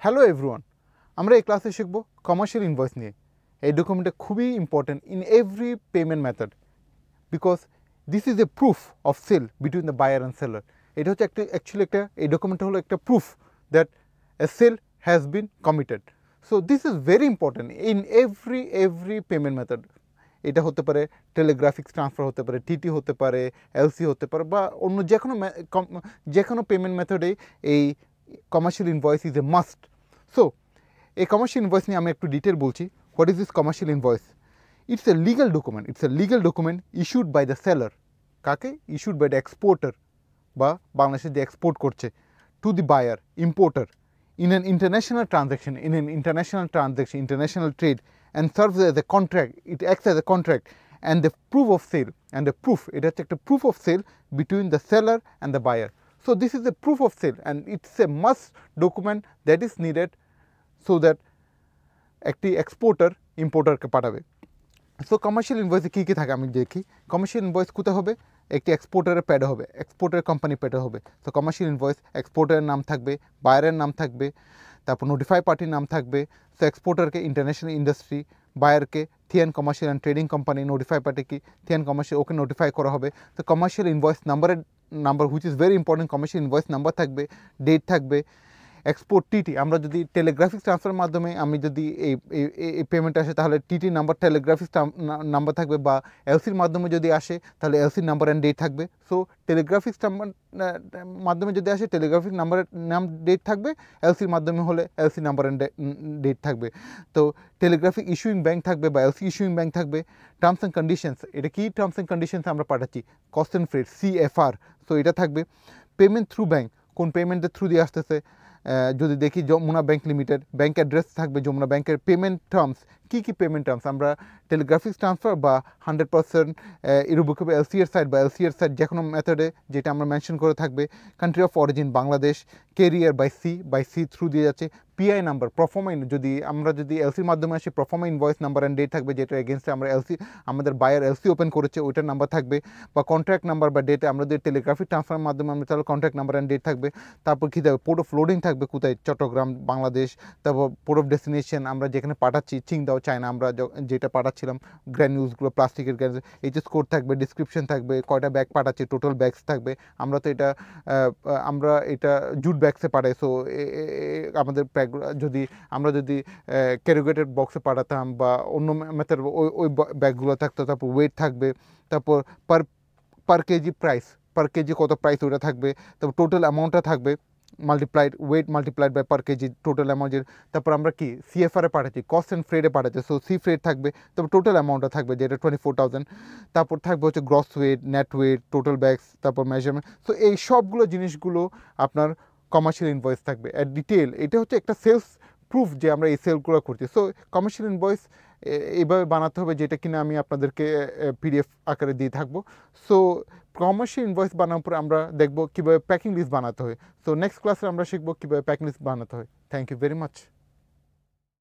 Hello everyone, আমরা এই ক্লাসে শিখব কমার্শিয়াল ইনভয়েস নিয়ে। এই ডকুমেন্টটা খুবই important in every payment method because this is a proof of sale between the buyer and seller. এটা হচ্ছে অ্যাকচুয়ালি এই ডকুমেন্টটা হলো একটা proof that a sale has been committed. So this is very important in every payment method. এটা হতে পারে টেলিগ্রাফিক্স transfer, হতে পারে টিটি, হতে পারে এলসি, হতে পারে বা অন্য যে কোনো পেমেন্ট মেথডে এই commercial invoice is a must. So এই কমার্শিয়াল ইনভয়েস নিয়ে আমি একটু ডিটেল বলছি। What is this commercial invoice? It's a legal document issued by the seller. কাকে? ইস্যুড বাই দ্য এক্সপোর্টার বা বাংলাদেশে যে এক্সপোর্ট করছে, to the buyer, importer, in an international international trade, and serves as a contract. It acts as a contract and the proof of sale, and the proof, it has a proof of sale between the seller and the buyer. So this is a proof of sale and it's a must document that is needed so that একটি exporter ইম্পোর্টারকে পাঠাবে। So commercial ইনভয়েসে কী কী থাকে আমি দেখি। Commercial invoice কোথায় হবে? একটি এক্সপোর্টারের প্যাডে হবে, এক্সপোর্টার কোম্পানি প্যাডে হবে। সো কমার্শিয়াল ইনভয়েস এক্সপোর্টারের নাম থাকবে, বায়ারের নাম থাকবে, তারপর নোটিফাই পার্টির নাম থাকবে। সো এক্সপোর্টারকে ইন্টারন্যাশনাল ইন্ডাস্ট্রি, বায়ারকে Thian commercial and trading company, notify party কি থিয়ান কমার্শিয়াল, ওকে নোটিফাই করা হবে। তো commercial invoice number which is very important, commercial invoice number থাকবে, ডেট থাকবে। এক্সপোর্ট টিটি, আমরা যদি টেলিগ্রাফিক্স ট্রান্সফারের মাধ্যমে আমি যদি এই পেমেন্ট আসে তাহলে টিটি নাম্বার, টেলিগ্রাফিক্স নাম্বার থাকবে, বা এলসির মাধ্যমে যদি আসে তাহলে এলসির নাম্বার অ্যান্ড ডেট থাকবে। সো টেলিগ্রাফিক্স মাধ্যমে যদি আসে টেলিগ্রাফিক নাম্বারের নাম ডেট থাকবে, এলসির মাধ্যমে হলে এলসি নাম্বার অ্যান্ড ডেট থাকবে। তো টেলিগ্রাফিক ইস্যুইং ব্যাংক থাকবে বা এলসি ইস্যুইং ব্যাংক থাকবে। টার্মস অ্যান্ড কন্ডিশনস, এটা কি টার্মস অ্যান্ড কন্ডিশনস আমরা পাঠাচ্ছি, cost and freight, CFR। So এটা থাকবে। পেমেন্ট থ্রু ব্যাংক, কোন পেমেন্টের থ্রু দিয়ে আসতেছে, যদি দেখি Jamuna bank limited, bank address থাকবে যমুনা ব্যাংকের। পেমেন্ট টার্মস, কী কী পেমেন্ট টার্মস, আমরা টেলিগ্রাফিক্স ট্রান্সফার বা 100% ইরোভোকেবল এলসি এর সাইড বা এলসি এর সাইড যে কোনো মেথডে যেটা আমরা মেনশন করে থাকবে। Country of origin Bangladesh, carrier by sea through দিয়ে যাচ্ছে। পিআই নাম্বার, প্রফর্মা, যদি এলসির মাধ্যমে আসি proforma invoice number and date থাকবে, যেটা এগেনস্টে আমরা আমাদের বায়ার এলসি ওপেন করেছে ওইটার নাম্বার থাকবে। বা কন্ট্রাক্ট নাম্বার বা ডেট, আমরা যদি টেলিগ্রাফিক ট্রান্সফারের মাধ্যমে আমরা তাহলে কন্ট্রাক্ট নাম্বার অ্যান্ড ডেট থাকবে। তারপর কী থাকবে? পোর্ট অফ লোডিং থাকবে, কোথায়? চট্টগ্রাম বাংলাদেশ। তারপর পোর্ট অফ ডেস্টিনেশন, আমরা যেখানে পাঠাচ্ছি, চিংদাও চায়না, আমরা যেটা পাঠাচ্ছিলাম গ্র্যানিউলসগুলো, প্লাস্টিকের গ্র্যানিউলস, এইচএস কোড থাকবে, ডিসক্রিপশন থাকবে, কয়টা ব্যাগ পাঠাচ্ছি, টোটাল ব্যাগস থাকবে। আমরা এটা জুট ব্যাগসে পাঠাই। সো আমাদের আমরা যদি ক্যারিগেটেড বক্সে পাঠাতাম বা অন্য মেথড ওই ব্যাগগুলো থাকতো। তারপর ওয়েট থাকবে, তারপর পার কেজি কত প্রাইস ওটা থাকবে। তারপর টোটাল অ্যামাউন্টটা থাকবে, weight multiplied by per kg total অ্যামাউন্টের। তারপর আমরা কি CFR-এ পাঠাচ্ছি, কস্ট অ্যান্ড ফ্রেডে পাঠাচ্ছি। সো সি ফ্রেড থাকবে, তারপর টোটাল অ্যামাউন্টটা থাকবে যেটা 24,000। তারপর থাকবে হচ্ছে gross weight, net weight, total bags, তারপর মেজারমেন্ট। সো এই সবগুলো জিনিসগুলো আপনার কমার্শিয়াল ইনভয়েস থাকবে অ্যাট ডিটেল। এটা হচ্ছে একটা সেলস প্রুফ যে আমরা এই সেলগুলো করছি। সো কমার্শিয়াল ইনভয়েস এইভাবে বানাতে হবে, যেটা কিনা আমি আপনাদেরকে PDF আকারে দিয়ে থাকবো। সো কমার্শিয়াল ইনভয়েস বানানোর পরে আমরা দেখব কীভাবে প্যাকিং লিস্ট বানাতে হয়। সো নেক্সট ক্লাসে আমরা শিখবো কীভাবে প্যাকিং লিস্ট বানাতে হয়। Thank you very much.